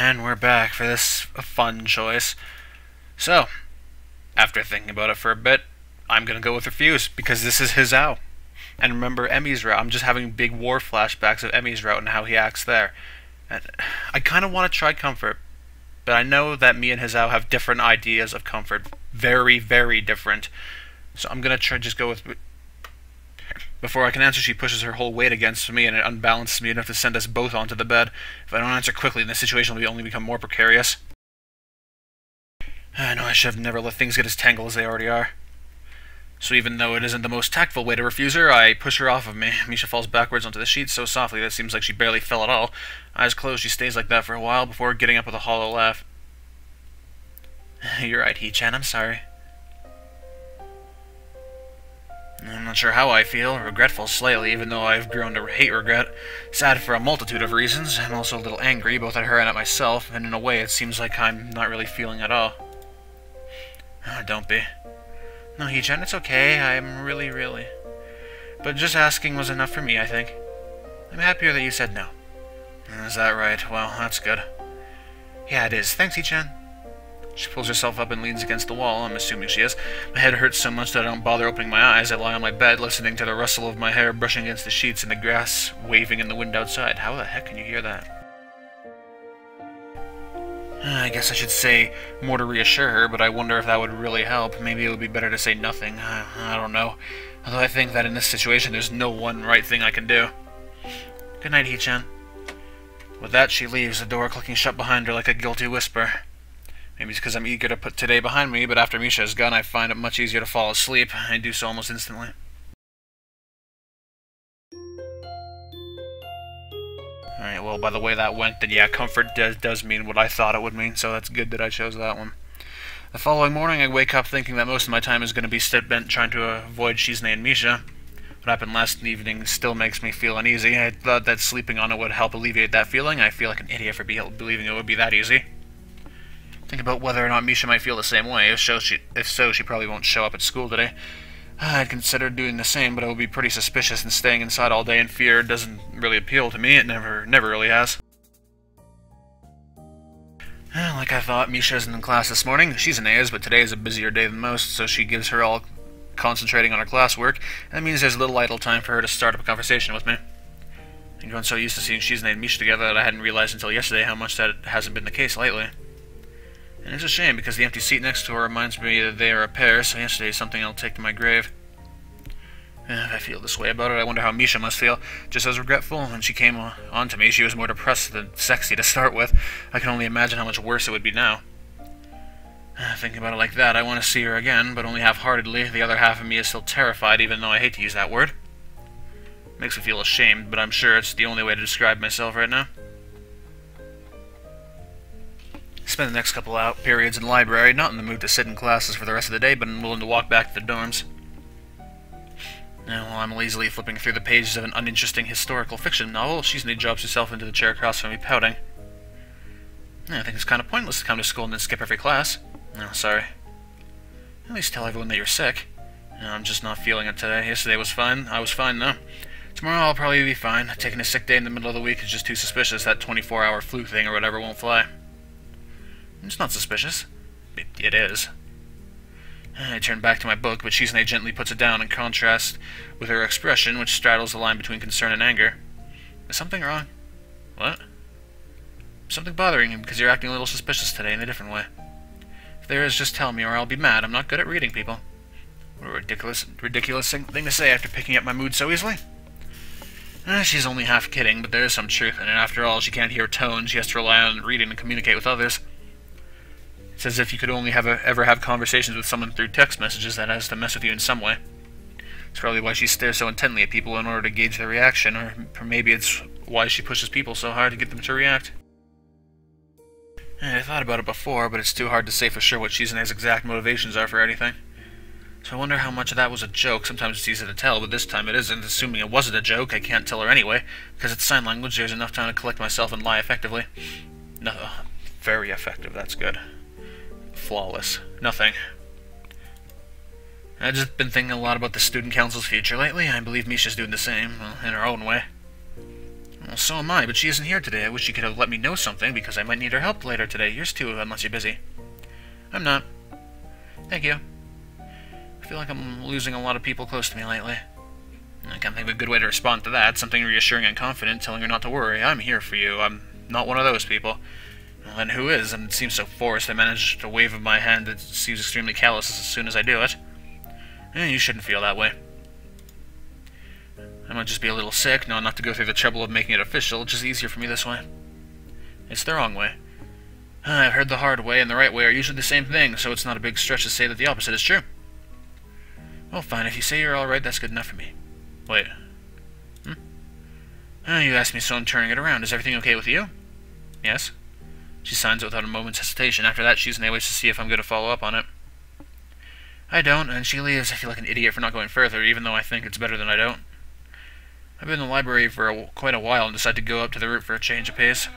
And we're back for this fun choice. So, after thinking about it for a bit, I'm gonna go with Refuse, because this is his owl. And remember Emmy's route. I'm just having big war flashbacks of Emmy's route and how he acts there. And I kind of want to try Comfort, but I know that me and his owl have different ideas of Comfort. Very, very different. So I'm gonna try just go with... Before I can answer, she pushes her whole weight against me, and it unbalances me enough to send us both onto the bed. If I don't answer quickly, then the situation will only become more precarious. I know I should have never let things get as tangled as they already are. So even though it isn't the most tactful way to refuse her, I push her off of me. Misha falls backwards onto the sheets so softly that it seems like she barely fell at all. Eyes closed, she stays like that for a while before getting up with a hollow laugh. You're right, Hee-chan, I'm sorry. I'm not sure how I feel, regretful slightly, even though I've grown to hate regret. Sad for a multitude of reasons. I'm also a little angry, both at her and at myself, and in a way it seems like I'm not really feeling at all. Oh, don't be. No, Hee-chan, it's okay. I'm really... But just asking was enough for me, I think. I'm happier that you said no. Is that right? Well, that's good. Yeah, it is. Thanks, Hee-chan. She pulls herself up and leans against the wall. I'm assuming she is. My head hurts so much that I don't bother opening my eyes. I lie on my bed, listening to the rustle of my hair brushing against the sheets and the grass waving in the wind outside. How the heck can you hear that? I guess I should say more to reassure her, but I wonder if that would really help. Maybe it would be better to say nothing. I don't know. Although I think that in this situation there's no one right thing I can do. Good night, Hee-chan. With that, she leaves, the door clicking shut behind her like a guilty whisper. Maybe it's because I'm eager to put today behind me, but after Misha is gone, I find it much easier to fall asleep. I do so almost instantly. Alright, well, by the way that went, then yeah, Comfort does mean what I thought it would mean, so that's good that I chose that one. The following morning, I wake up thinking that most of my time is going to be spent trying to avoid Shizune and Misha. What happened last evening still makes me feel uneasy. I thought that sleeping on it would help alleviate that feeling. I feel like an idiot for believing it would be that easy. Think about whether or not Misha might feel the same way. If so, she probably won't show up at school today. I'd considered doing the same, but it would be pretty suspicious, and staying inside all day in fear doesn't really appeal to me. It never really has. Like I thought, Misha isn't in class this morning. She's in A's, but today is a busier day than most, so she gives her all concentrating on her classwork, and that means there's little idle time for her to start up a conversation with me. I'm grown so used to seeing Shizune and Misha together that I hadn't realized until yesterday how much that hasn't been the case lately. And it's a shame, because the empty seat next to her reminds me that they are a pair, so yesterday is something I'll take to my grave. If I feel this way about it, I wonder how Misha must feel. Just as regretful. When she came on to me, she was more depressed than sexy to start with. I can only imagine how much worse it would be now. Thinking about it like that, I want to see her again, but only half-heartedly. The other half of me is still terrified, even though I hate to use that word. Makes me feel ashamed, but I'm sure it's the only way to describe myself right now. Spend the next couple out periods in the library, not in the mood to sit in classes for the rest of the day, but willing to walk back to the dorms. Now, while I'm lazily flipping through the pages of an uninteresting historical fiction novel, Shizune drops herself into the chair across from me, pouting. I think it's kind of pointless to come to school and then skip every class. No, sorry. At least tell everyone that you're sick. No, I'm just not feeling it today. Yesterday was fine. I was fine, though. Tomorrow I'll probably be fine. Taking a sick day in the middle of the week is just too suspicious. That 24-hour flu thing or whatever won't fly. It's not suspicious. It is. I turn back to my book, but Shizune gently puts it down in contrast with her expression, which straddles the line between concern and anger. Is something wrong? What? Something bothering you because you're acting a little suspicious today in a different way. If there is, just tell me, or I'll be mad. I'm not good at reading people. What a ridiculous thing to say after picking up my mood so easily. She's only half kidding, but there is some truth in it. After all, she can't hear tone. She has to rely on reading to communicate with others. It's as if you could only ever have conversations with someone through text messages that has to mess with you in some way. It's probably why she stares so intently at people in order to gauge their reaction, or maybe it's why she pushes people so hard to get them to react. I thought about it before, but it's too hard to say for sure what Shizune's exact motivations are for anything. So I wonder how much of that was a joke. Sometimes it's easy to tell, but this time it isn't. Assuming it wasn't a joke, I can't tell her anyway, because it's sign language. There's enough time to collect myself and lie effectively. No, very effective, that's good. Flawless. Nothing. I've just been thinking a lot about the student council's future lately. I believe Misha's doing the same, well, in her own way. Well, so am I, but she isn't here today. I wish she could have let me know something, because I might need her help later today. Yours too, unless you're busy. I'm not. Thank you. I feel like I'm losing a lot of people close to me lately. I can't think of a good way to respond to that. Something reassuring and confident, telling her not to worry. I'm here for you. I'm not one of those people. Well, then who is? And it seems so forced. I manage to wave of my hand that seems extremely callous as soon as I do it. You shouldn't feel that way. I might just be a little sick. No, not to go through the trouble of making it official. It's just easier for me this way. It's the wrong way. I've heard the hard way and the right way are usually the same thing, so it's not a big stretch to say that the opposite is true. Well, fine. If you say you're alright, that's good enough for me. Wait. You asked me, so I'm turning it around. Is everything okay with you? Yes. She signs it without a moment's hesitation. After that, she waits to see if I'm going to follow up on it. I don't, and she leaves. I feel like an idiot for not going further, even though I think it's better than I don't. I've been in the library for quite a while and decided to go up to the root for a change of pace.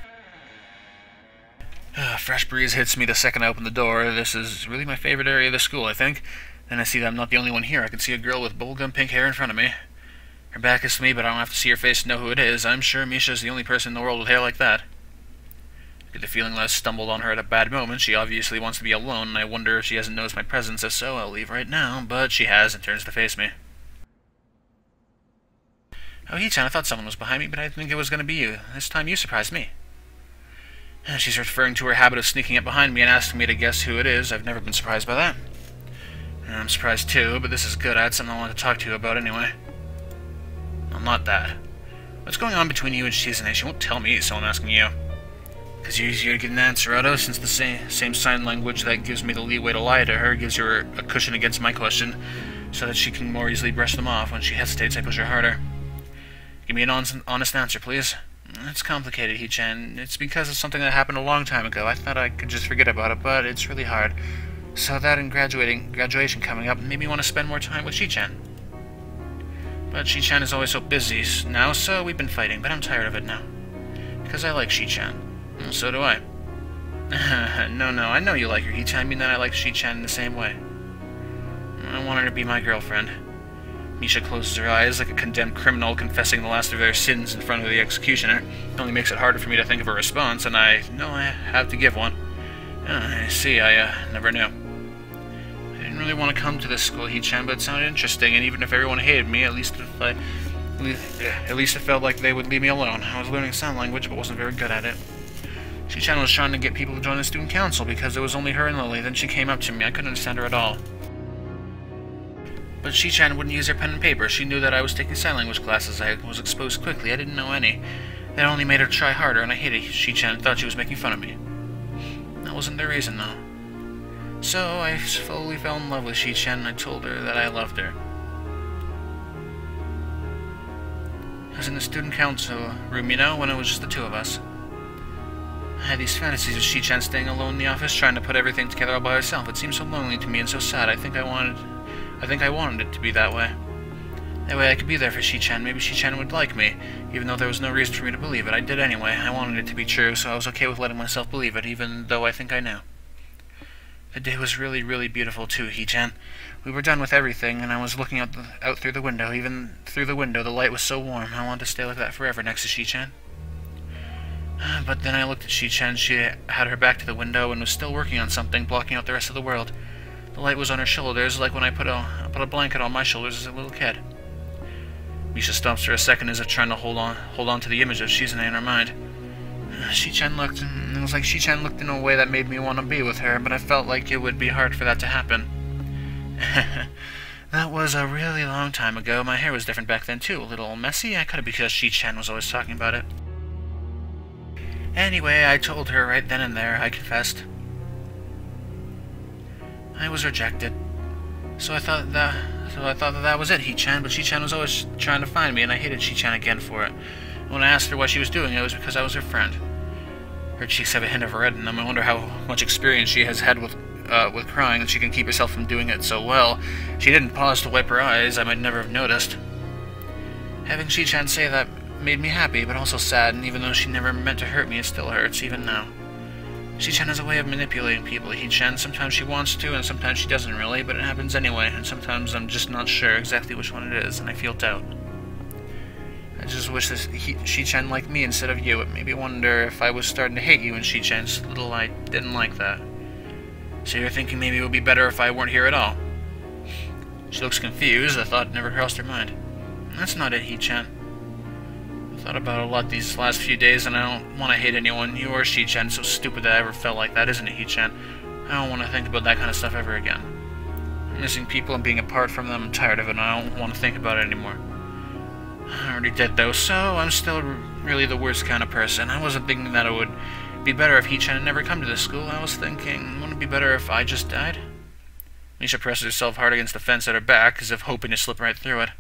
A fresh breeze hits me the second I open the door. This is really my favorite area of the school, I think. Then I see that I'm not the only one here. I can see a girl with bubblegum pink hair in front of me. Her back is to me, but I don't have to see her face to know who it is. I'm sure Misha is the only person in the world with hair like that. I get the feeling that I stumbled on her at a bad moment. She obviously wants to be alone, and I wonder if she hasn't noticed my presence. If so, I'll leave right now, but she has and turns to face me. Oh, Hee-chan, I thought someone was behind me, but I didn't think it was going to be you. This time you surprised me. She's referring to her habit of sneaking up behind me and asking me to guess who it is. I've never been surprised by that. I'm surprised too, but this is good. I had something I wanted to talk to you about anyway. Well, not that. What's going on between you and Shizune? She won't tell me, so I'm asking you. Because you're easier to get an answer out of, since the same sign language that gives me the leeway to lie to her gives her a cushion against my question, so that she can more easily brush them off. When she hesitates, I push her harder. Give me an honest answer, please. It's complicated, Hee-chan. It's because of something that happened a long time ago. I thought I could just forget about it, but it's really hard. So that and graduation coming up made me want to spend more time with Shi-chan. But Shi-chan is always so busy now, so we've been fighting, but I'm tired of it now. Because I like Shi-chan. Well, so do I. No, I know you like her, Hee-chan. I mean that I like Shi-chan in the same way. I want her to be my girlfriend. Misha closes her eyes like a condemned criminal confessing the last of their sins in front of the executioner. It only makes it harder for me to think of a response, and I know I have to give one. I see, I never knew. I didn't really want to come to this school, Hee-chan, but it sounded interesting, and even if everyone hated me, at least it felt like they would leave me alone. I was learning sign language, but wasn't very good at it. Shi-chan was trying to get people to join the student council because it was only her and Lily. Then she came up to me. I couldn't understand her at all. But Shi-chan wouldn't use her pen and paper. She knew that I was taking sign language classes. I was exposed quickly. I didn't know any. That only made her try harder, and I hated Shi-chan and thought she was making fun of me. That wasn't the reason, though. So I slowly fell in love with Shi-chan, and I told her that I loved her. I was in the student council room, you know, when it was just the two of us. I had these fantasies of Shi-chan staying alone in the office, trying to put everything together all by herself. It seemed so lonely to me and so sad. I think I wanted it to be that way. That way I could be there for Shi-chan. Maybe Shi-chan would like me, even though there was no reason for me to believe it. I did anyway. I wanted it to be true, so I was okay with letting myself believe it, even though I think I knew. The day was really, really beautiful too, Hee-chan. We were done with everything, and I was looking out through the window. Even through the window, the light was so warm. I wanted to stay like that forever next to Shi-chan. But then I looked at Shi-chan. She had her back to the window and was still working on something, blocking out the rest of the world. The light was on her shoulders, like when I put a blanket on my shoulders as a little kid. Misha stops for a second as if trying to hold on to the image of Shizune in her mind. Shi-chan looked, and it was like Shi-chan looked in a way that made me want to be with her, but I felt like it would be hard for that to happen. That was a really long time ago. My hair was different back then too, a little messy. I could have because Shi-chan was always talking about it. Anyway, I told her right then and there. I confessed. I was rejected. So I thought that was it, Hee-chan, but Shi-chan was always trying to find me, and I hated Shi-chan again for it. And when I asked her why she was doing it, it was because I was her friend. Her cheeks have a hint of red in them. I wonder how much experience she has had with crying, that she can keep herself from doing it so well. She didn't pause to wipe her eyes. I might never have noticed. Having Shi-chan say that made me happy, but also sad, and even though she never meant to hurt me, it still hurts, even now. Shi-chan has a way of manipulating people, Hee-chan. Sometimes she wants to, and sometimes she doesn't really, but it happens anyway, and sometimes I'm just not sure exactly which one it is, and I feel doubt. I just wish this Shi-chan liked me instead of you. It made me wonder if I was starting to hate you and Shi-chan. Just little I didn't like that. So you're thinking maybe it would be better if I weren't here at all? She looks confused. The thought never crossed her mind. That's not it, He-chan. I've thought about it a lot these last few days, and I don't want to hate anyone. You or Shi-chan. So stupid that I ever felt like that, isn't it, He-chan? I don't want to think about that kind of stuff ever again. I'm missing people and being apart from them. I'm tired of it, and I don't want to think about it anymore. I already did, though, so I'm still really the worst kind of person. I wasn't thinking that it would be better if He-chan had never come to this school. I was thinking, wouldn't it be better if I just died? Misha presses herself hard against the fence at her back, as if hoping to slip right through it.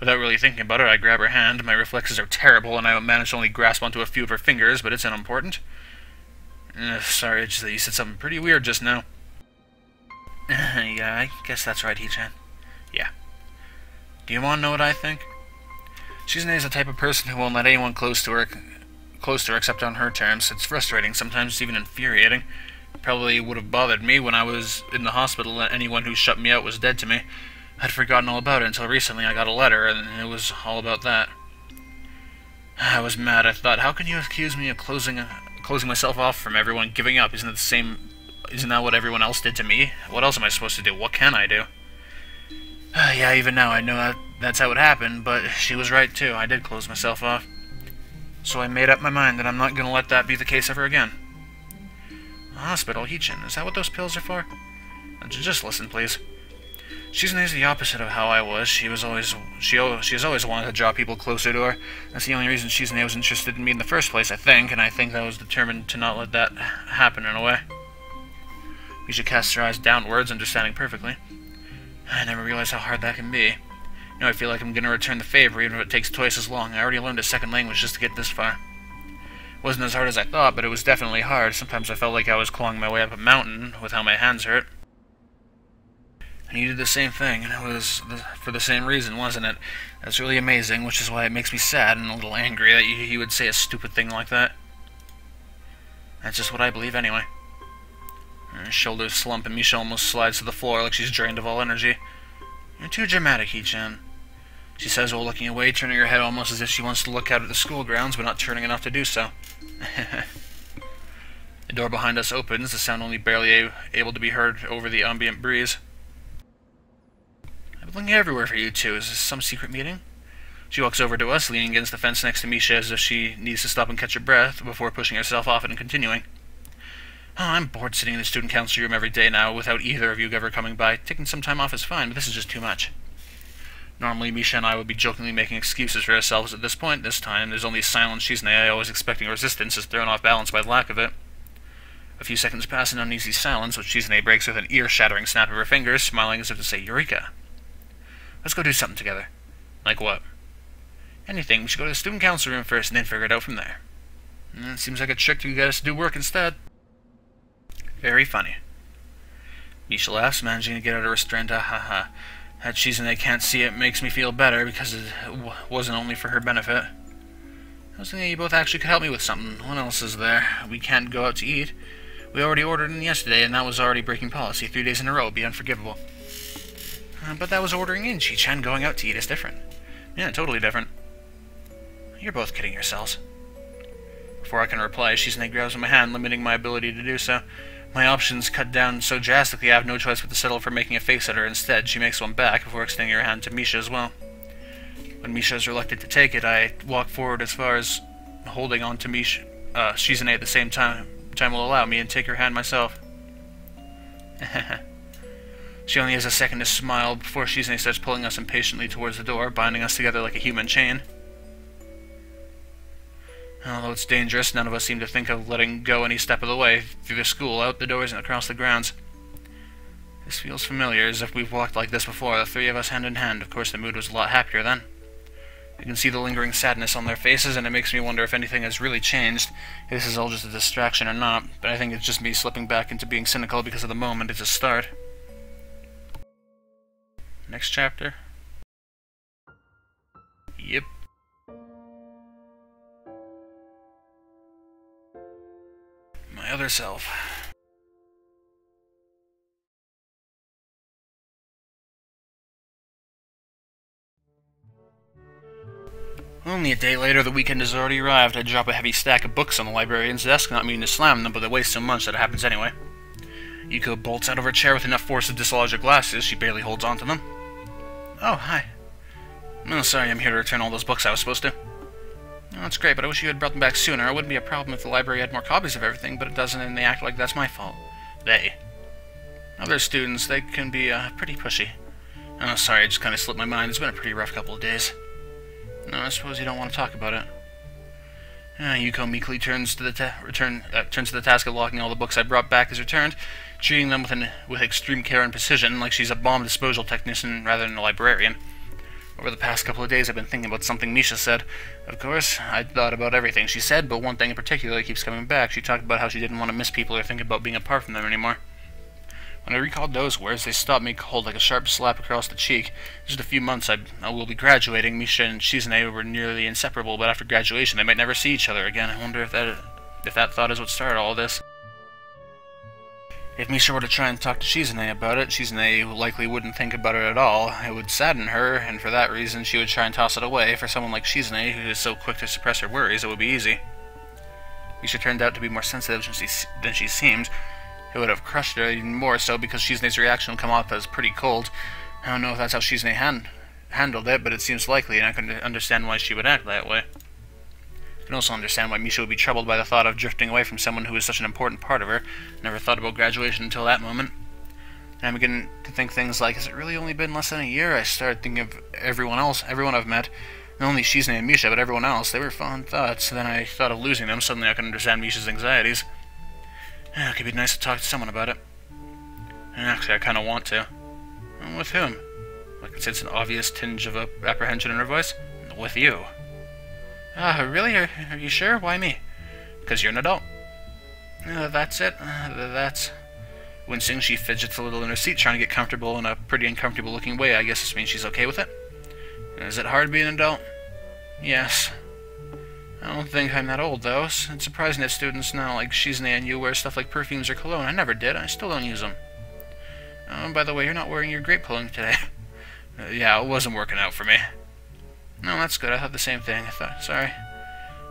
Without really thinking about it, I grab her hand. My reflexes are terrible, and I manage to only grasp onto a few of her fingers, but it's unimportant. Sorry, it's just that you said something pretty weird just now. Yeah, I guess that's right, He-chan. Yeah. Do you want to know what I think? Shizune is the type of person who won't let anyone close to her except on her terms. It's frustrating, sometimes it's even infuriating. It probably would have bothered me when I was in the hospital that anyone who shut me out was dead to me. I'd forgotten all about it until recently I got a letter, and it was all about that. I was mad. I thought, how can you accuse me of closing myself off from everyone, giving up? Isn't that what everyone else did to me? What else am I supposed to do? What can I do? Yeah, even now I know that's how it happened, but she was right too. I did close myself off. So I made up my mind that I'm not going to let that be the case ever again. A hospital, He-chan, is that what those pills are for? Just listen, please. Shizune's the opposite of how I was. She has always wanted to draw people closer to her. That's the only reason Shizune was interested in me in the first place, I think, and I think I was determined to not let that happen in a way. Misha casts her eyes downwards, understanding perfectly. I never realized how hard that can be. Now I feel like I'm going to return the favor, even if it takes twice as long. I already learned a second language just to get this far. It wasn't as hard as I thought, but it was definitely hard. Sometimes I felt like I was clawing my way up a mountain with how my hands hurt. And you did the same thing, and it was for the same reason, wasn't it? That's really amazing, which is why it makes me sad and a little angry that you would say a stupid thing like that. That's just what I believe anyway. Her shoulders slump and Misha almost slides to the floor like she's drained of all energy. You're too dramatic, He-chan. She says while looking away, turning her head almost as if she wants to look out at the school grounds, but not turning enough to do so. The door behind us opens, the sound only barely able to be heard over the ambient breeze. I've been looking everywhere for you two. Is this some secret meeting? She walks over to us, leaning against the fence next to Misha as if she needs to stop and catch her breath before pushing herself off it and continuing. Oh, I'm bored sitting in the student council room every day now without either of you ever coming by. Taking some time off is fine, but this is just too much. Normally, Misha and I would be jokingly making excuses for ourselves at this point. This time, there's only silence. Shizune, always expecting resistance, is thrown off balance by the lack of it. A few seconds pass in uneasy silence, which Shizune breaks with an ear-shattering snap of her fingers, smiling as if to say, Eureka! Let's go do something together. Like what? Anything. We should go to the student council room first and then figure it out from there. It seems like a trick to get us to do work instead. Very funny. Misha laughs, managing to get out a restraint. Ha. That Shizune can't see it makes me feel better because it wasn't only for her benefit. I was thinking you both actually could help me with something. What else is there? We can't go out to eat. We already ordered in yesterday, and that was already breaking policy. 3 days in a row would be unforgivable. But that was ordering in, Chi-chan. Going out to eat is different. Yeah, totally different. You're both kidding yourselves. Before I can reply, Shizune grabs my hand, limiting my ability to do so. My options cut down so drastically I have no choice but to settle for making a face at her. Instead, she makes one back before extending her hand to Misha as well. When Misha is reluctant to take it, I walk forward as far as holding on to Misha. Shizune at the same time will allow me and take her hand myself. She only has a second to smile before Shizune starts pulling us impatiently towards the door, binding us together like a human chain. Although it's dangerous, none of us seem to think of letting go any step of the way, through the school, out the doors, and across the grounds. This feels familiar, as if we've walked like this before, the three of us hand in hand. Of course, the mood was a lot happier then. You can see the lingering sadness on their faces, and it makes me wonder if anything has really changed, if this is all just a distraction or not, but I think it's just me slipping back into being cynical because of the moment it's a start. Next chapter? Yep. My other self. Only a day later, the weekend has already arrived. I drop a heavy stack of books on the librarian's desk, not meaning to slam them, but they weigh so much that it happens anyway. Yuko bolts out of her chair with enough force to dislodge her glasses. She barely holds onto them. Oh, hi. Oh, sorry, I'm here to return all those books I was supposed to. Oh, that's great, but I wish you had brought them back sooner. It wouldn't be a problem if the library had more copies of everything, but it doesn't, and they act like that's my fault. They. Other students, they can be, pretty pushy. Oh, sorry, I just kind of slipped my mind. It's been a pretty rough couple of days. No, I suppose you don't want to talk about it. Yuko meekly turns to the task of locking all the books I brought back as returned, treating them with extreme care and precision, like she's a bomb disposal technician rather than a librarian. Over the past couple of days, I've been thinking about something Misha said. Of course, I'd thought about everything she said, but one thing in particular keeps coming back. She talked about how she didn't want to miss people or think about being apart from them anymore. When I recalled those words, they stopped me cold like a sharp slap across the cheek. In just a few months, I will be graduating. Misha and Shizune were nearly inseparable, but after graduation, they might never see each other again. I wonder if that thought is what started all this. If Misha were to try and talk to Shizune about it, Shizune likely wouldn't think about it at all. It would sadden her, and for that reason, she would try and toss it away. For someone like Shizune, who is so quick to suppress her worries, it would be easy. Misha turned out to be more sensitive than she seemed. It would have crushed her even more so because Shizune's reaction would come off as pretty cold. I don't know if that's how Shizune handled it, but it seems likely, and I can understand why she would act that way. I can also understand why Misha would be troubled by the thought of drifting away from someone who is such an important part of her. Never thought about graduation until that moment. And I'm beginning to think things like, has it really only been less than a year? I started thinking of everyone I've met. Not only Shizune and Misha, but everyone else. They were fond thoughts. Then I thought of losing them. Suddenly I could understand Misha's anxieties. It could be nice to talk to someone about it. And actually, I kind of want to. With whom? I could sense an obvious tinge of apprehension in her voice. With you. Really? Are you sure? Why me? Because you're an adult. That's it. That's... Wincing, she fidgets a little in her seat, trying to get comfortable in a pretty uncomfortable looking way. I guess this means she's okay with it. Is it hard being an adult? Yes. I don't think I'm that old, though. It's surprising that students now, like Shizune and you, wear stuff like perfumes or cologne. I never did. I still don't use them. Oh, by the way, you're not wearing your grape cologne today. Yeah, it wasn't working out for me. No, that's good. I thought the same thing. Sorry.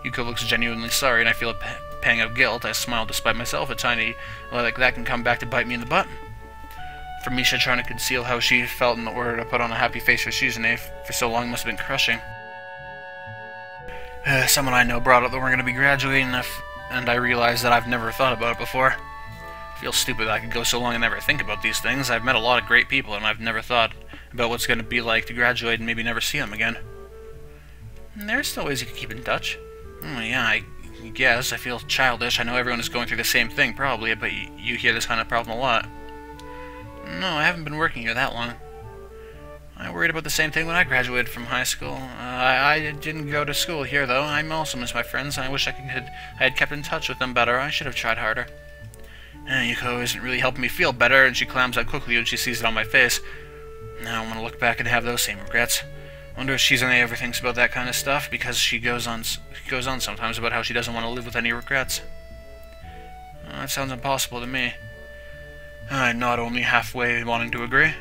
Yuko looks genuinely sorry, and I feel a pang of guilt. I smile despite myself. A tiny lie like that can come back to bite me in the butt. For Misha, trying to conceal how she felt in order to put on a happy face for Shizune for so long must have been crushing. Someone I know brought up that we're going to be graduating, and I realized that I've never thought about it before. I feel stupid that I could go so long and never think about these things. I've met a lot of great people, and I've never thought about what's going to be like to graduate and maybe never see them again. And there's still ways you can keep in touch. Yeah, I guess. I feel childish. I know everyone is going through the same thing, probably, but you hear this kind of problem a lot. No, I haven't been working here that long. I worried about the same thing when I graduated from high school. I didn't go to school here, though. I also miss my friends, and I wish I had kept in touch with them better. I should have tried harder. Yuko isn't really helping me feel better, and she clams out quickly when she sees it on my face. Now I want to look back and have those same regrets. Wonder if Shizune ever thinks about that kind of stuff, because she goes on sometimes about how she doesn't want to live with any regrets. That sounds impossible to me. I'm not only halfway wanting to agree.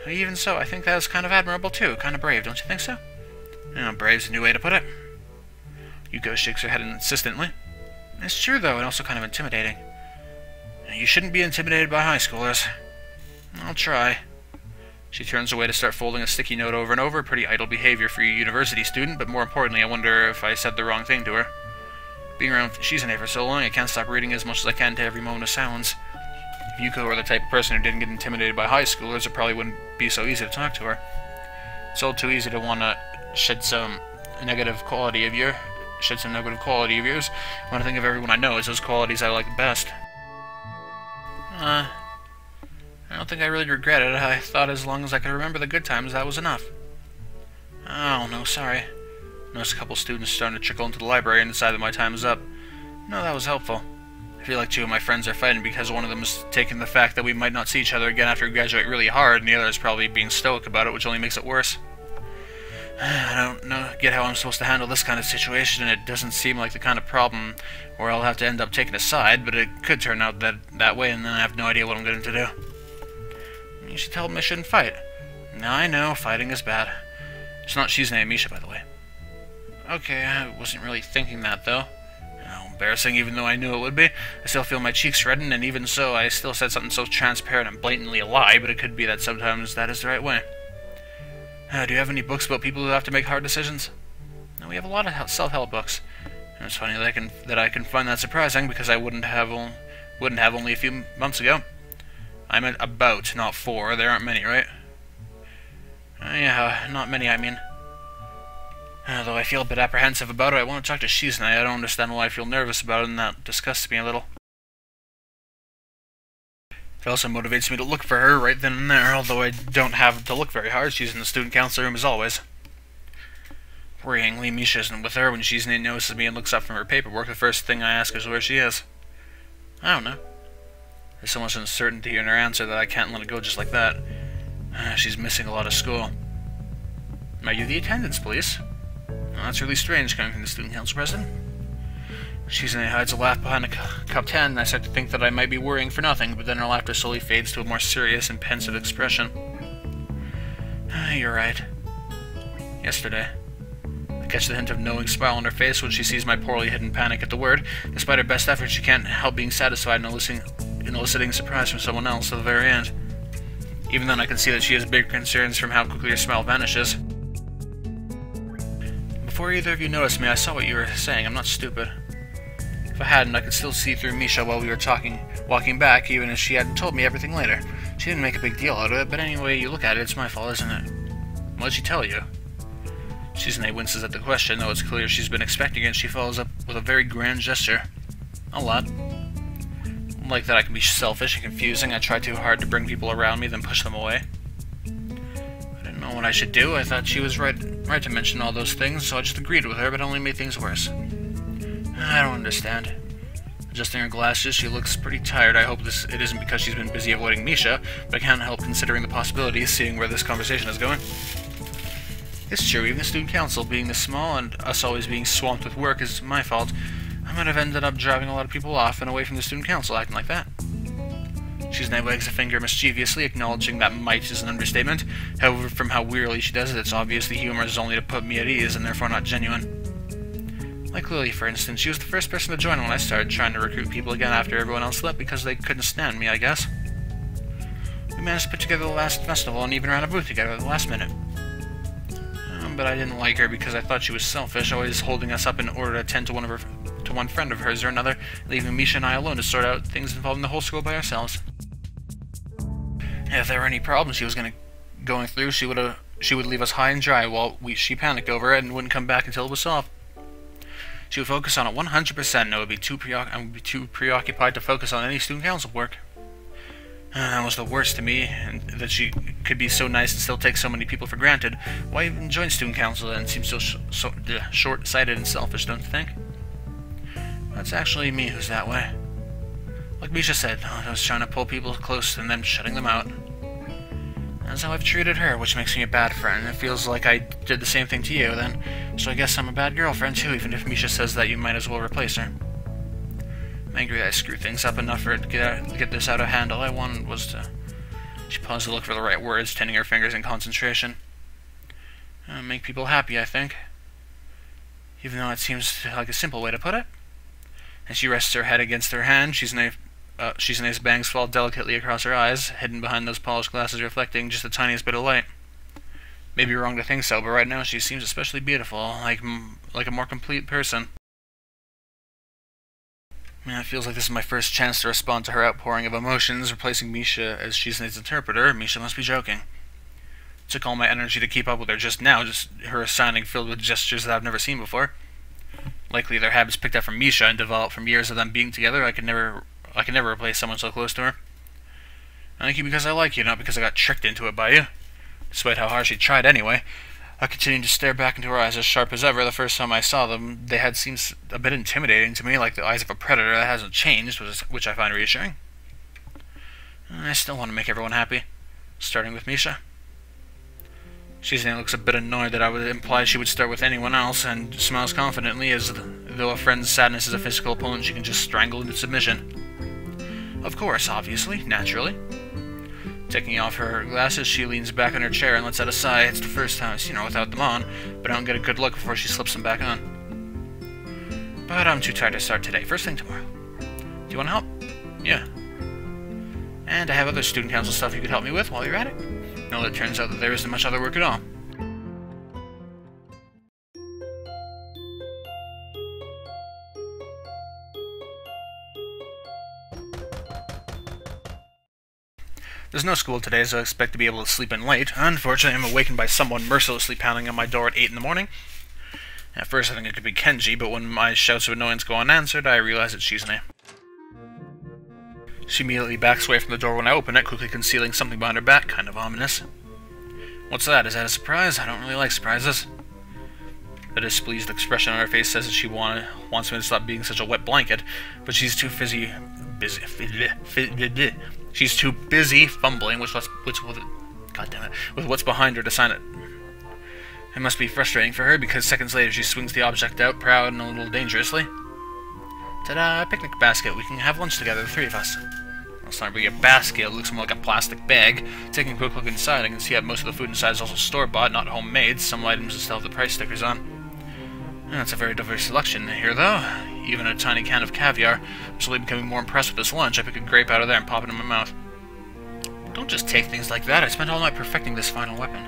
Even so, I think that is kind of admirable too. Kind of brave, don't you think so? Brave's a new way to put it. Yuko shakes her head insistently. It's true, though, and also kind of intimidating. You shouldn't be intimidated by high schoolers. I'll try. She turns away to start folding a sticky note over and over. Pretty idle behavior for a university student, but more importantly, I wonder if I said the wrong thing to her. Being around Shizune for so long, I can't stop reading as much as I can to every moment of silence. If Yuko were the type of person who didn't get intimidated by high schoolers, it probably wouldn't be so easy to talk to her. It's all too easy to want to shed some negative quality of yours. When I think of everyone I know, it's those qualities I like the best. I don't think I really regret it. I thought as long as I could remember the good times, that was enough. Oh, no, sorry. Noticed a couple students starting to trickle into the library and decide that my time is up. No, that was helpful. I feel like two of my friends are fighting because one of them is taking the fact that we might not see each other again after we graduate really hard, and the other is probably being stoic about it, which only makes it worse. I don't get how I'm supposed to handle this kind of situation, and it doesn't seem like the kind of problem where I'll have to end up taking a side, but it could turn out that way, and then I have no idea what I'm going to do. You should tell them I shouldn't fight. No, I know, fighting is bad. It's not Shizune and Misha, by the way. Okay, I wasn't really thinking that, though. Embarrassing, even though I knew it would be. I still feel my cheeks redden, and even so, I still said something so transparent and blatantly a lie, but it could be that sometimes that is the right way. Do you have any books about people who have to make hard decisions? No, we have a lot of self-help books. And it's funny that I can find that surprising, because I wouldn't have only a few months ago. I meant about, not for. There aren't many, right? Yeah, not many, I mean. Though I feel a bit apprehensive about it, I want to talk to Shizune. I don't understand why I feel nervous about it, and that disgusts me a little. It also motivates me to look for her right then and there, although I don't have to look very hard. She's in the student council room as always. Worryingly, Misha isn't with her. When Shizune notices me and looks up from her paperwork, the first thing I ask is where she is. I don't know. There's so much uncertainty in her answer that I can't let it go just like that. She's missing a lot of school. Are you the attendance police? Well, that's really strange coming from the student council president. Shizune hides a laugh behind a cupped hand, and I start to think that I might be worrying for nothing, but then her laughter slowly fades to a more serious and pensive expression. You're right. Yesterday. I catch the hint of knowing smile on her face when she sees my poorly hidden panic at the word. Despite her best efforts, she can't help being satisfied and eliciting surprise from someone else to the very end. Even then, I can see that she has big concerns from how quickly her smile vanishes. Before either of you noticed me, I saw what you were saying. I'm not stupid. If I hadn't, I could still see through Misha while we were walking back, even if she hadn't told me everything later. She didn't make a big deal out of it, but anyway you look at it, it's my fault, isn't it? What'd she tell you? Shizune winces at the question, though it's clear she's been expecting it. She follows up with a very grand gesture. A lot. Like that I can be selfish and confusing. I try too hard to bring people around me, then push them away. I didn't know what I should do. I thought she was right to mention all those things, so I just agreed with her, but it only made things worse. I don't understand. Adjusting her glasses, she looks pretty tired. I hope it isn't because she's been busy avoiding Misha, but I can't help considering the possibilities, seeing where this conversation is going. It's true, even the student council being this small and us always being swamped with work is my fault. I might have ended up driving a lot of people off and away from the student council acting like that. Shizune wags a finger mischievously, acknowledging that might is an understatement. However, from how wearily she does it, it's obvious the humor is only to put me at ease and therefore not genuine. Like Lily, for instance, she was the first person to join when I started trying to recruit people again after everyone else left because they couldn't stand me, I guess. We managed to put together the last festival and even ran a booth together at the last minute. But I didn't like her because I thought she was selfish, always holding us up in order to attend to one friend of hers or another, leaving Misha and I alone to sort out things involving the whole school by ourselves. If there were any problems she was going through, she would leave us high and dry while she panicked over it and wouldn't come back until it was solved. She would focus on it 100%, and I would be too preoccupied to focus on any student council work. That was the worst to me, and that she could be so nice and still take so many people for granted. Why even join student council then? It seems so short-sighted and selfish, don't you think? That's actually me who's that way. Like Misha said, I was trying to pull people close and then shutting them out. That's how I've treated her, which makes me a bad friend. It feels like I did the same thing to you, then. So I guess I'm a bad girlfriend, too, even if Misha says that you might as well replace her. I'm angry that I screwed things up enough for it to get this out of hand. All I wanted was to... She paused to look for the right words, tending her fingers in concentration. Make people happy, I think. Even though it seems like a simple way to put it. And she rests her head against her hand. Shizune's bangs fall delicately across her eyes, hidden behind those polished glasses reflecting just the tiniest bit of light. Maybe wrong to think so, but right now she seems especially beautiful, like a more complete person. It feels like this is my first chance to respond to her outpouring of emotions, replacing Misha as Shizune's interpreter. Misha must be joking. It took all my energy to keep up with her just now, just her signing filled with gestures that I've never seen before. Likely their habits picked up from Misha and developed from years of them being together. I could never replace someone so close to her. I like you because I like you, not because I got tricked into it by you. Despite how hard she tried anyway, I continued to stare back into her eyes as sharp as ever. The first time I saw them, they had seemed a bit intimidating to me, like the eyes of a predator. That hasn't changed, which I find reassuring. I still want to make everyone happy, starting with Misha. Shizune looks a bit annoyed that I would imply she would start with anyone else, and smiles confidently as though a friend's sadness is a physical opponent she can just strangle into submission. Of course, obviously, naturally. Taking off her glasses, she leans back in her chair and lets out a sigh. It's the first time I've seen her without them on, but I don't get a good look before she slips them back on. But I'm too tired to start today. First thing tomorrow. Do you want to help? Yeah. And I have other student council stuff you could help me with while you're at it. No, it turns out that there isn't much other work at all. There's no school today, so I expect to be able to sleep in late. Unfortunately, I'm awakened by someone mercilessly pounding on my door at 8 in the morning. At first, I think it could be Kenji, but when my shouts of annoyance go unanswered, I realize it's Shizune. She immediately backs away from the door when I open it, quickly concealing something behind her back, kind of ominous. What's that? Is that a surprise? I don't really like surprises. The displeased expression on her face says that she wants me to stop being such a wet blanket, but she's too She's too busy fumbling with what's behind her to sign it. It must be frustrating for her, because seconds later she swings the object out, proud and a little dangerously. Ta-da! Picnic basket. We can have lunch together, the three of us. Well, it's not really a basket. It looks more like a plastic bag. Taking a quick look inside, I can see that most of the food inside is also store-bought, not homemade. Some items still have the price stickers on. That's a very diverse selection here, though. Even a tiny can of caviar. I'm slowly becoming more impressed with this lunch. I pick a grape out of there and pop it in my mouth. Don't just take things like that. I spent all night perfecting this final weapon.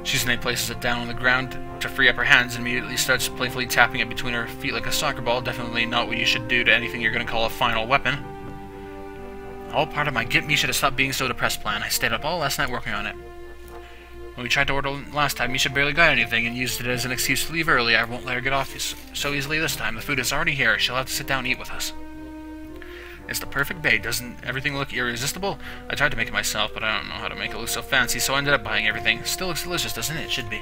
Shizune places it down on the ground to free up her hands and immediately starts playfully tapping it between her feet like a soccer ball. Definitely not what you should do to anything you're going to call a final weapon. All part of my get Misha to stop being so depressed plan. I stayed up all last night working on it. When we tried to order last time, Misha barely got anything and used it as an excuse to leave early. I won't let her get off so easily this time. The food is already here. She'll have to sit down and eat with us. It's the perfect bait. Doesn't everything look irresistible? I tried to make it myself, but I don't know how to make it look so fancy, so I ended up buying everything. Still looks delicious, doesn't it? It should be.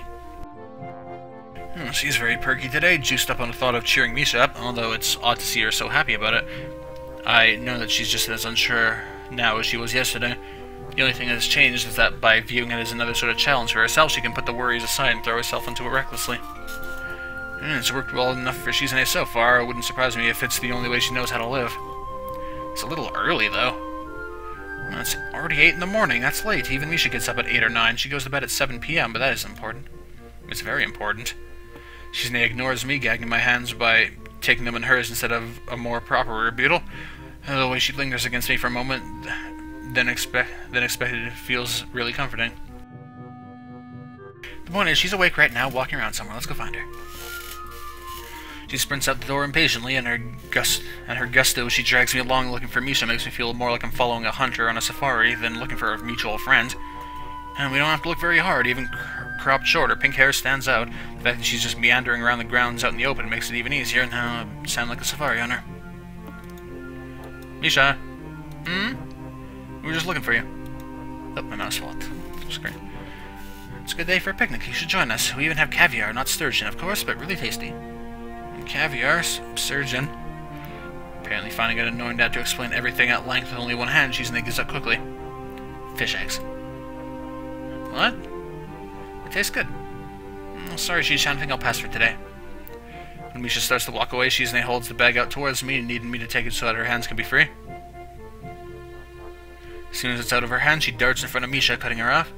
She's very perky today, juiced up on the thought of cheering Misha up, although it's odd to see her so happy about it. I know that she's just as unsure now as she was yesterday. The only thing that has changed is that by viewing it as another sort of challenge for herself, she can put the worries aside and throw herself into it recklessly. It's worked well enough for Shizune so far. It wouldn't surprise me if it's the only way she knows how to live. It's a little early, though. It's already 8 in the morning. That's late. Even Misha gets up at 8 or 9. She goes to bed at 7 p.m., but that isn't important. It's very important. Shizune ignores me, gagging my hands by taking them in hers instead of a more proper rebuttal. The way she lingers against me for a moment, than expected, feels really comforting. The point is, she's awake right now, walking around somewhere. Let's go find her. She sprints out the door impatiently, and her gusto she drags me along looking for Misha makes me feel more like I'm following a hunter on a safari than looking for a mutual friend. And we don't have to look very hard. Even cropped short, her pink hair stands out. The fact that she's just meandering around the grounds out in the open makes it even easier. Now I sound like a safari hunter. Misha? We were just looking for you. Oh, my mouse fell off the screen. It's a good day for a picnic. You should join us. We even have caviar, not sturgeon, of course, but really tasty. Caviar, sturgeon. Apparently finding it annoying to have to explain everything at length with only one hand, Shizune gives up quickly. Fish eggs. What? It tastes good. Oh, sorry, Shisha, I think I'll pass for today. When Misha starts to walk away, Shizune holds the bag out towards me, needing me to take it so that her hands can be free. As soon as it's out of her hand, she darts in front of Misha, cutting her off.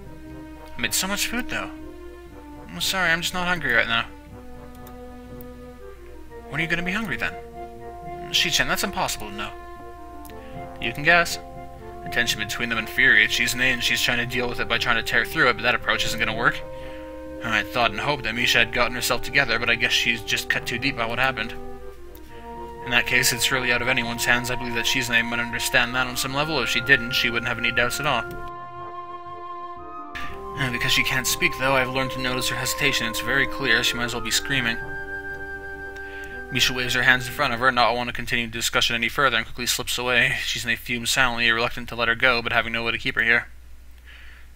I made so much food, though. I'm sorry, I'm just not hungry right now. When are you going to be hungry, then? Shi-chan, that's impossible to know. You can guess. The tension between them infuriates Shizune, and she's trying to deal with it by trying to tear through it, but that approach isn't going to work. I thought and hoped that Misha had gotten herself together, but I guess she's just cut too deep by what happened. In that case, it's really out of anyone's hands. I believe that Shizune might understand that on some level. If she didn't, she wouldn't have any doubts at all. Because she can't speak, though, I've learned to notice her hesitation. It's very clear. She might as well be screaming. Misha waves her hands in front of her, not want to continue the discussion any further, and quickly slips away. Shizune fumes silently, reluctant to let her go, but having no way to keep her here.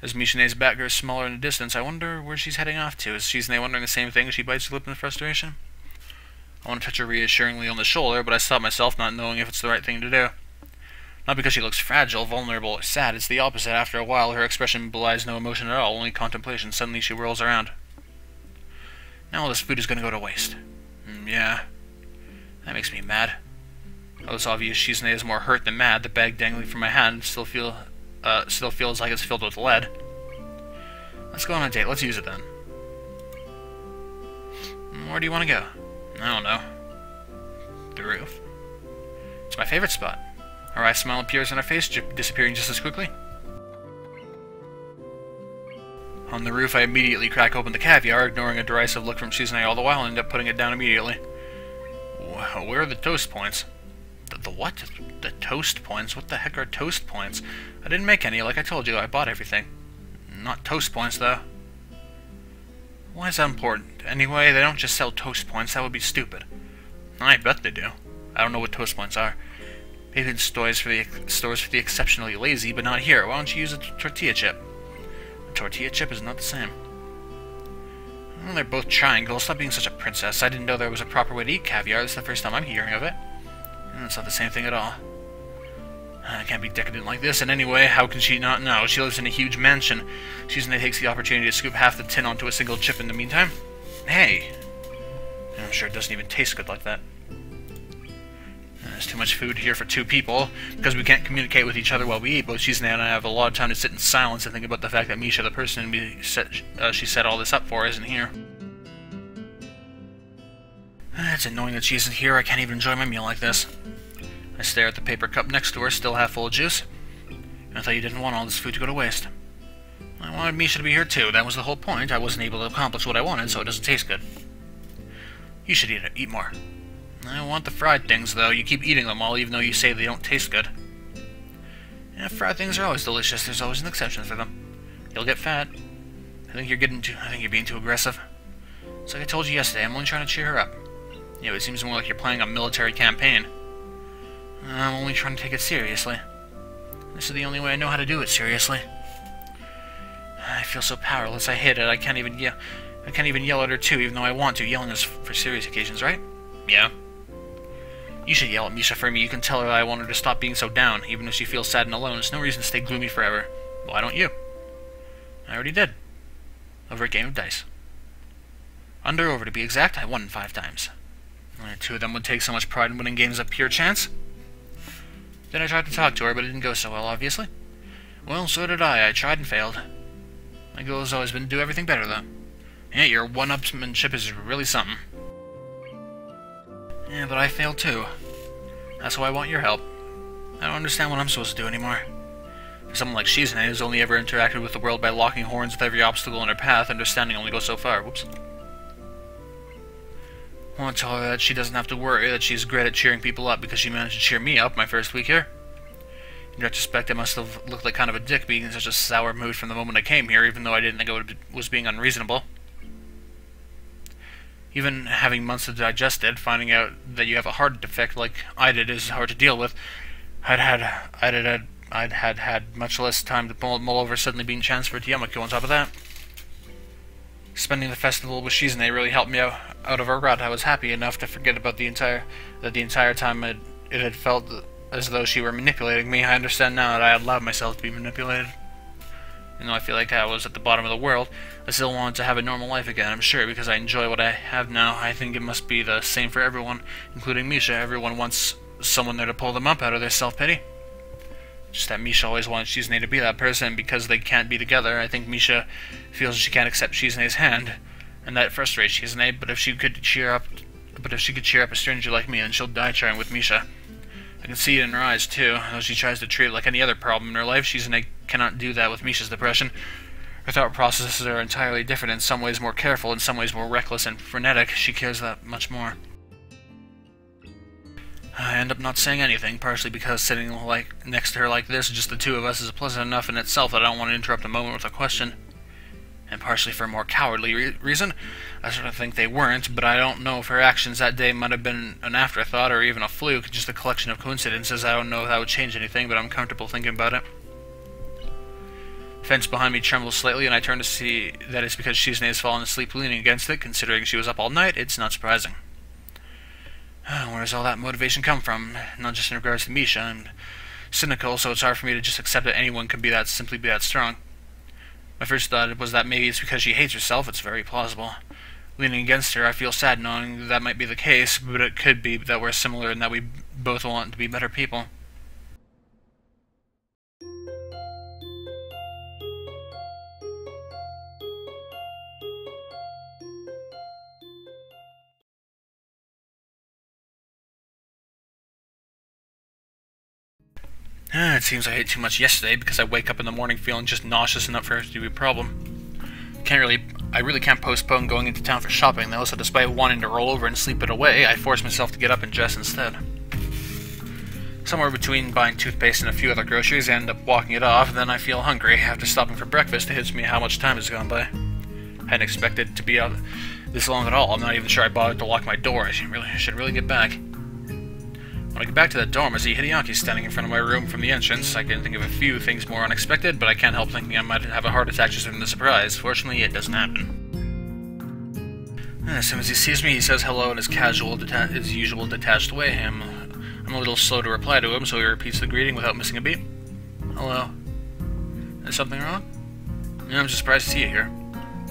As Mishune's back grows smaller in the distance, I wonder where she's heading off to. Is Shizune wondering the same thing as she bites her lip in frustration? I want to touch her reassuringly on the shoulder, but I stop myself, not knowing if it's the right thing to do. Not because she looks fragile, vulnerable, or sad, it's the opposite. After a while, her expression belies no emotion at all, only contemplation. Suddenly she whirls around. Now all this food is going to go to waste. Yeah. That makes me mad. Though it's obvious Shizune is more hurt than mad, the bag dangling from my hand still feels still feels like it's filled with lead. Let's go on a date. Let's use it then. Where do you want to go? I don't know. The roof. It's my favorite spot. Her wry smile appears on her face, disappearing just as quickly. On the roof, I immediately crack open the caviar, ignoring a derisive look from Shizune all the while, and end up putting it down immediately. Where are the toast points? The what? The toast points? What the heck are toast points? I didn't make any, like I told you. I bought everything. Not toast points, though. Why is that important? Anyway, they don't just sell toast points. That would be stupid. I bet they do. I don't know what toast points are. Maybe in stores for the exceptionally lazy, but not here. Why don't you use a tortilla chip? A tortilla chip is not the same. Well, they're both triangles. Stop being such a princess. I didn't know there was a proper way to eat caviar. This is the first time I'm hearing of it. It's not the same thing at all. I can't be decadent like this, and anyway, how can she not know? She lives in a huge mansion. Shizune takes the opportunity to scoop half the tin onto a single chip in the meantime. Hey! I'm sure it doesn't even taste good like that. There's too much food here for two people, because we can't communicate with each other while we eat. Both Shizune and I have a lot of time to sit in silence and think about the fact that Misha, the person she set all this up for, isn't here. It's annoying that she isn't here. I can't even enjoy my meal like this. I stare at the paper cup next to her, still half full of juice. I thought you didn't want all this food to go to waste. I wanted Misha to be here too. That was the whole point. I wasn't able to accomplish what I wanted, so it doesn't taste good. You should eat more. I want the fried things, though. You keep eating them all, even though you say they don't taste good. Yeah, fried things are always delicious. There's always an exception for them. You'll get fat. I think you're being too aggressive. It's like I told you yesterday. I'm only trying to cheer her up. Yeah, it seems more like you're planning a military campaign. I'm only trying to take it seriously. This is the only way I know how to do it seriously. I feel so powerless. I hate it. I can't even yell at her too, even though I want to. Yelling is for serious occasions, right? Yeah. You should yell at Misha for me. You can tell her I want her to stop being so down, even if she feels sad and alone. There's no reason to stay gloomy forever. Why don't you? I already did. Over a game of dice. Under or over, to be exact, I won 5 times. Two of them would take so much pride in winning games of pure chance. Then I tried to talk to her, but it didn't go so well, obviously. Well, so did I. I tried and failed. My goal has always been to do everything better, though. Yeah, your one-upsmanship is really something. Yeah, but I failed too. That's why I want your help. I don't understand what I'm supposed to do anymore. For someone like Shizune, who's only ever interacted with the world by locking horns with every obstacle in her path, understanding only goes so far. Whoops. I want to tell her that she doesn't have to worry, that she's great at cheering people up because she managed to cheer me up my first week here. In retrospect, I must have looked like kind of a dick being in such a sour mood from the moment I came here, even though I didn't think I was being unreasonable. Even having months to digest it, finding out that you have a heart defect like I did is hard to deal with. I'd had much less time to mull over suddenly being transferred to Yamako on top of that. Spending the festival with Shizune really helped me out of a rut. I was happy enough to forget about the entire time it had felt as though she were manipulating me. I understand now that I allowed myself to be manipulated. Even though I feel like I was at the bottom of the world, I still wanted to have a normal life again, I'm sure, because I enjoy what I have now. I think it must be the same for everyone, including Misha. Everyone wants someone there to pull them up out of their self-pity. Just that Misha always wanted Shizune to be that person, because they can't be together. I think Misha feels she can't accept Shizune's hand, and that frustrates Shizune. But if she could cheer up a stranger like me, then she'll die trying with Misha. I can see it in her eyes too. Though she tries to treat it like any other problem in her life, Shizune cannot do that with Misha's depression. Her thought processes are entirely different, in some ways more careful, in some ways more reckless and frenetic. She cares that much more. I end up not saying anything, partially because sitting next to her like this, just the two of us, is pleasant enough in itself that I don't want to interrupt a moment with a question. And partially for a more cowardly reason. I sort of think they weren't, but I don't know if her actions that day might have been an afterthought or even a fluke, just a collection of coincidences. I don't know if that would change anything, but I'm comfortable thinking about it. The fence behind me trembles slightly, and I turn to see that it's because Shizune has fallen asleep leaning against it. Considering she was up all night, it's not surprising. Where does all that motivation come from? Not just in regards to Misha. I'm cynical, so it's hard for me to just accept that anyone can simply be that strong. My first thought was that maybe it's because she hates herself. It's very plausible. Leaning against her, I feel sad knowing that might be the case, but it could be that we're similar and that we both want to be better people. It seems I ate too much yesterday because I wake up in the morning feeling just nauseous enough for it to be a problem. I really can't postpone going into town for shopping though, so despite wanting to roll over and sleep it away, I force myself to get up and dress instead. Somewhere between buying toothpaste and a few other groceries, I end up walking it off, and then I feel hungry. After stopping for breakfast, it hits me how much time has gone by. I hadn't expected it to be out this long at all. I'm not even sure I bothered to lock my door. I should really get back. When I get back to the dorm, I see Hideaki standing in front of my room from the entrance. I can think of a few things more unexpected, but I can't help thinking I might have a heart attack just from the surprise. Fortunately, it doesn't happen. As soon as he sees me, he says hello in his his usual detached way. I'm a little slow to reply to him, so he repeats the greeting without missing a beat. Hello. Is something wrong? I'm just surprised to see you here.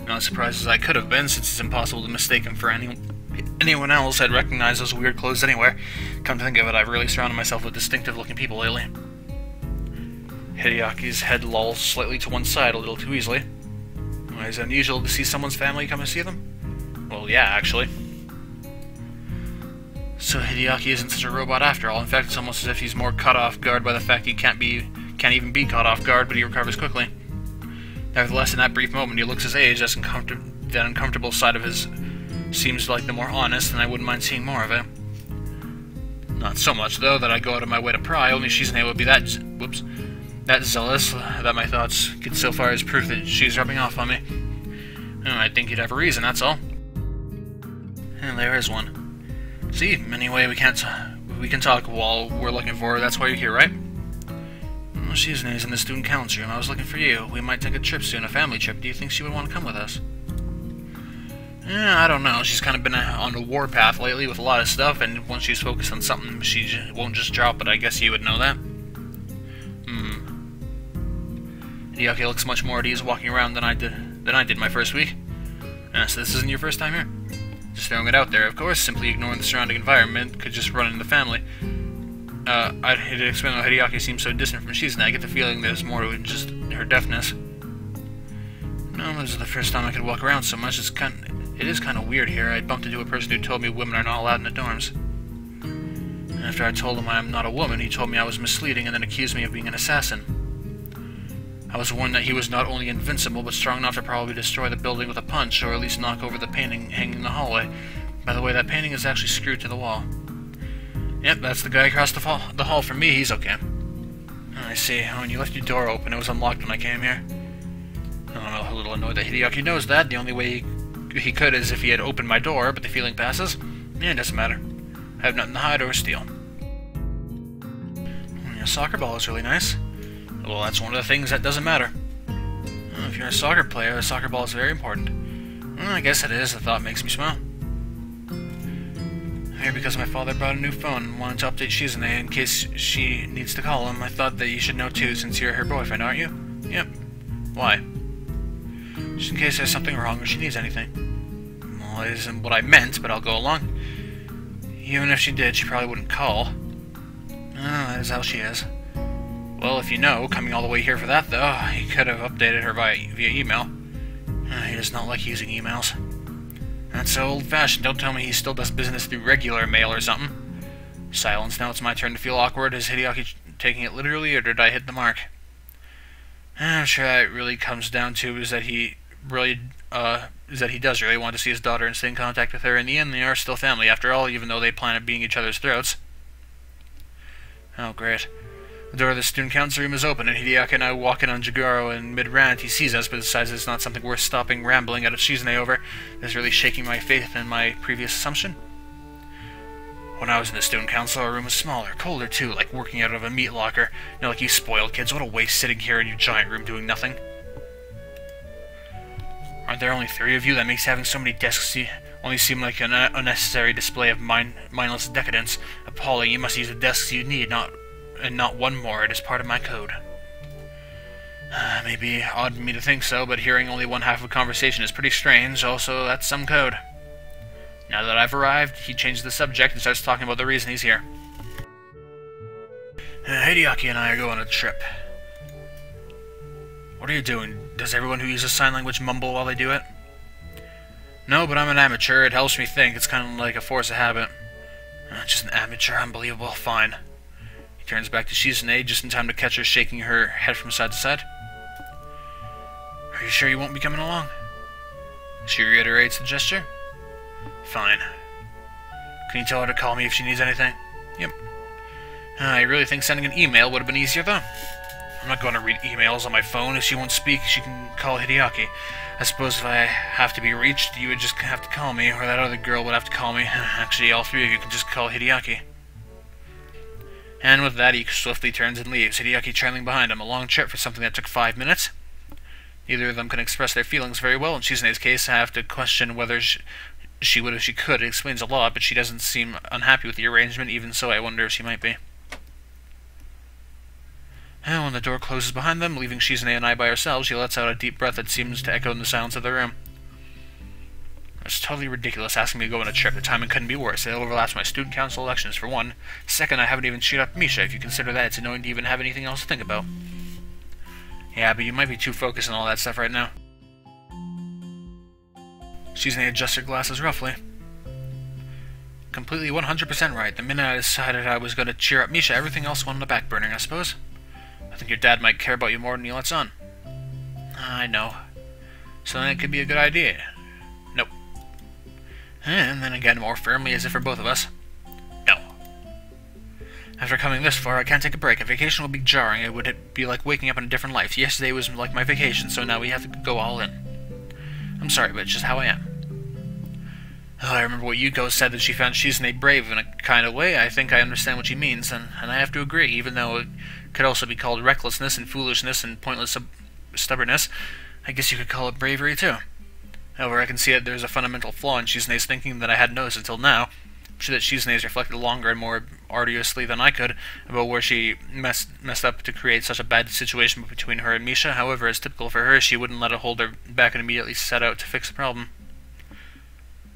Not as surprised as I could have been, since it's impossible to mistake him for anyone else. I'd recognize those weird clothes anywhere. Come to think of it, I've really surrounded myself with distinctive-looking people lately. Hideaki's head lolls slightly to one side a little too easily. Why, is it unusual to see someone's family come and see them? Well, yeah, actually. So Hideaki isn't such a robot after all. In fact, it's almost as if he's more caught off guard by the fact he can't even be caught off guard, but he recovers quickly. Nevertheless, in that brief moment, he looks his age. That uncomfortable side of his seems like the more honest, and I wouldn't mind seeing more of it. Not so much, though, that I go out of my way to pry. Only Shizune would be that zealous that my thoughts get so far as proof that she's rubbing off on me. I think you'd have a reason, that's all. And there is one. See, anyway, we can talk while we're looking for her. That's why you're here, right? Well, Shizune's in the student council room. I was looking for you. We might take a trip soon, a family trip. Do you think she would want to come with us? I don't know. She's kind of been on a warpath lately with a lot of stuff, and once she's focused on something, she won't just drop it. I guess you would know that. Hideaki looks much more at ease walking around than I did my first week. So this isn't your first time here? Just throwing it out there, of course. Simply ignoring the surrounding environment could just run in the family. I'd explain how Hideaki seems so distant from Shizune. I get the feeling there's more to it than just her deafness. No, this is the first time I could walk around so much. It is kind of weird here. I bumped into a person who told me women are not allowed in the dorms. And after I told him I am not a woman, he told me I was misleading and then accused me of being an assassin. I was warned that he was not only invincible, but strong enough to probably destroy the building with a punch, or at least knock over the painting hanging in the hallway. By the way, that painting is actually screwed to the wall. Yep, that's the guy across the hall from me. He's okay. I see. When you left your door open, it was unlocked when I came here. I'm a little annoyed that Hideaki knows that. The only way he could is if he had opened my door, but the feeling passes. It doesn't matter. I have nothing to hide or steal. Your soccer ball is really nice. Well, that's one of the things that doesn't matter. If you're a soccer player, a soccer ball is very important. Well, I guess it is. The thought makes me smile. I'm here because my father brought a new phone and wanted to update Shizune in case she needs to call him. I thought that you should know too, since you're her boyfriend, aren't you? Yep. Why? Just in case there's something wrong or she needs anything. Well, it isn't what I meant, but I'll go along. Even if she did, she probably wouldn't call. That is how she is. Well, if you know, coming all the way here for that, though, he could have updated her via email. He does not like using emails. That's so old-fashioned. Don't tell me he still does business through regular mail or something. Silence. Now it's my turn to feel awkward. Is Hideaki taking it literally, or did I hit the mark? I'm sure that it really comes down to is that he does really want to see his daughter and stay in contact with her. In the end, they are still family, after all, even though they plan on being each other's throats. Oh, great. The door of the student council room is open, and Hideaki and I walk in on Jigoro in mid-rant. He sees us, but decides it's not something worth stopping rambling at Shizune over. This is really shaking my faith in my previous assumption. When I was in the student council, our room was smaller, colder too, like working out of a meat locker. Like you spoiled kids, what a waste sitting here in your giant room doing nothing. Aren't there only 3 of you? That makes having so many desks only seem like an unnecessary display of mindless decadence. Appalling. You must use the desks you need, not one more. It is part of my code. Maybe odd of me to think so, but hearing only one half of a conversation is pretty strange. Also, that's some code. Now that I've arrived, he changes the subject and starts talking about the reason he's here. Hideaki and I are going on a trip. What are you doing? Does everyone who uses sign language mumble while they do it? No, but I'm an amateur. It helps me think. It's kind of like a force of habit. Just an amateur. Unbelievable. Fine. turns back to Shizune just in time to catch her shaking her head from side to side. Are you sure you won't be coming along? She reiterates the gesture. Fine. Can you tell her to call me if she needs anything? Yep. I really think sending an email would have been easier, though. I'm not going to read emails on my phone. If she won't speak, she can call Hideaki. I suppose if I have to be reached, you would just have to call me, or that other girl would have to call me. Actually, all three of you can just call Hideaki. And with that, he swiftly turns and leaves, Hideaki trailing behind him, a long trip for something that took 5 minutes. Neither of them can express their feelings very well. In Shizune's case, I have to question whether she would if she could. It explains a lot, but she doesn't seem unhappy with the arrangement. Even so, I wonder if she might be. And when the door closes behind them, leaving Shizune and I by ourselves, she lets out a deep breath that seems to echo in the silence of the room. It's totally ridiculous asking me to go on a trip. The timing couldn't be worse. It overlaps my student council elections, for one. Second, I haven't even cheered up Misha. If you consider that, it's annoying to even have anything else to think about. Yeah, but you might be too focused on all that stuff right now. Shizune adjusts her glasses roughly. Completely 100% right. The minute I decided I was going to cheer up Misha, everything else went on the back burner, I suppose. I think your dad might care about you more than he lets on. I know. So then it could be a good idea. Nope. And then again, more firmly, as if for both of us. No. After coming this far, I can't take a break. A vacation will be jarring. It would be like waking up in a different life. Yesterday was like my vacation, so now we have to go all in. I'm sorry, but it's just how I am. Oh, I remember what Yuko said, that she found Shizune brave in a kind of way. I think I understand what she means, and I have to agree, even though it could also be called recklessness and foolishness and pointless stubbornness. I guess you could call it bravery, too. However, I can see that there's a fundamental flaw in Shizune's thinking that I hadn't noticed until now. I'm sure that Shizune's reflected longer and more arduously than I could about where she messed up to create such a bad situation between her and Misha. However, as typical for her, she wouldn't let it hold her back and immediately set out to fix the problem.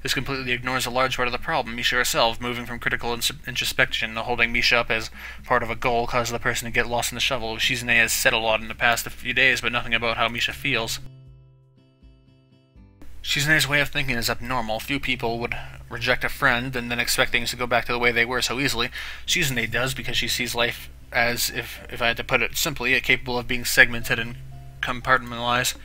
This completely ignores a large part of the problem. Misha herself, moving from critical introspection to holding Misha up as part of a goal, causes the person to get lost in the shovel. Shizune has said a lot in the past few days, but nothing about how Misha feels. Shizune's way of thinking is abnormal. Few people would reject a friend and then expect things to go back to the way they were so easily. Shizune does, because she sees life as, if I had to put it simply, capable of being segmented and compartmentalized.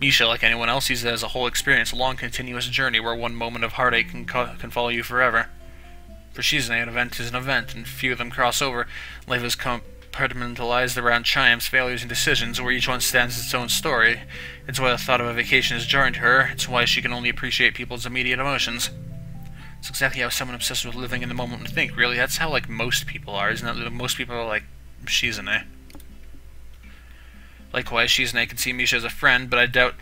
Misha, like anyone else, sees it as a whole experience, a long, continuous journey where one moment of heartache can follow you forever. For Shizune, an event is an event, and few of them cross over. Life is compartmentalized around triumphs, failures, and decisions, where each one stands its own story. It's why the thought of a vacation is jarring to her. It's why she can only appreciate people's immediate emotions. It's exactly how someone obsessed with living in the moment would think, really. That's how, like, most people are, isn't it? Most people are like Shizune. Likewise, Shizune can see Misha as a friend, but I doubt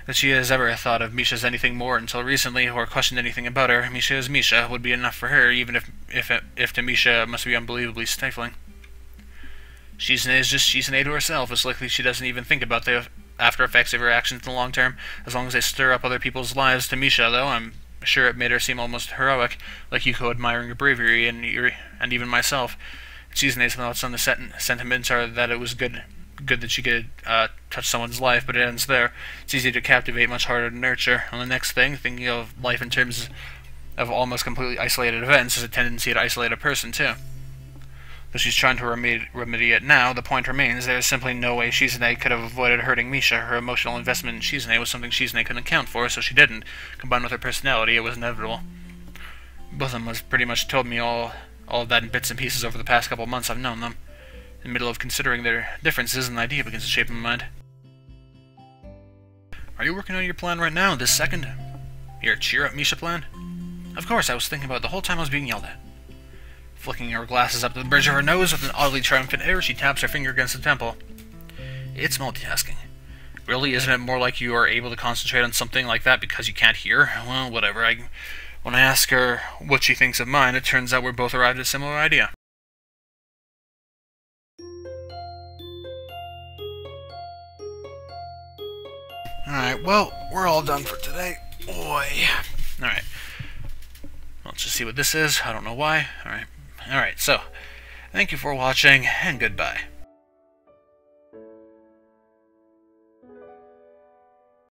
that she has ever thought of Misha as anything more until recently, or questioned anything about her. Misha is Misha would be enough for her, even if to Misha it must be unbelievably stifling. Shizune is just Shizune to herself. It's likely she doesn't even think about the after effects of her actions in the long term, as long as they stir up other people's lives. To Misha, though, I'm sure it made her seem almost heroic, like Yuko admiring her bravery, and even myself. Shizune's thoughts on the sentiments are that it was good that she could touch someone's life, but it ends there. It's easy to captivate, much harder to nurture. On the next thing, thinking of life in terms of almost completely isolated events is a tendency to isolate a person, too. Though she's trying to remedy it now, the point remains there is simply no way Shizune could have avoided hurting Misha. Her emotional investment in Shizune was something Shizune couldn't account for, so she didn't. Combined with her personality, it was inevitable. Both of them has pretty much told me all of that in bits and pieces over the past couple of months I've known them. In the middle of considering their differences, an idea begins to shape in my mind. Are you working on your plan right now, this second? Your cheer-up Misha plan? Of course, I was thinking about it the whole time I was being yelled at. Flicking her glasses up to the bridge of her nose with an oddly triumphant air, she taps her finger against the temple. It's multitasking. Really, isn't it more like you are able to concentrate on something like that because you can't hear? Well, whatever. When I ask her what she thinks of mine, it turns out we're both arrived at a similar idea. Alright, well, we're all done for today. Boy. Alright. Let's just see what this is. I don't know why. Alright, so, thank you for watching, and goodbye.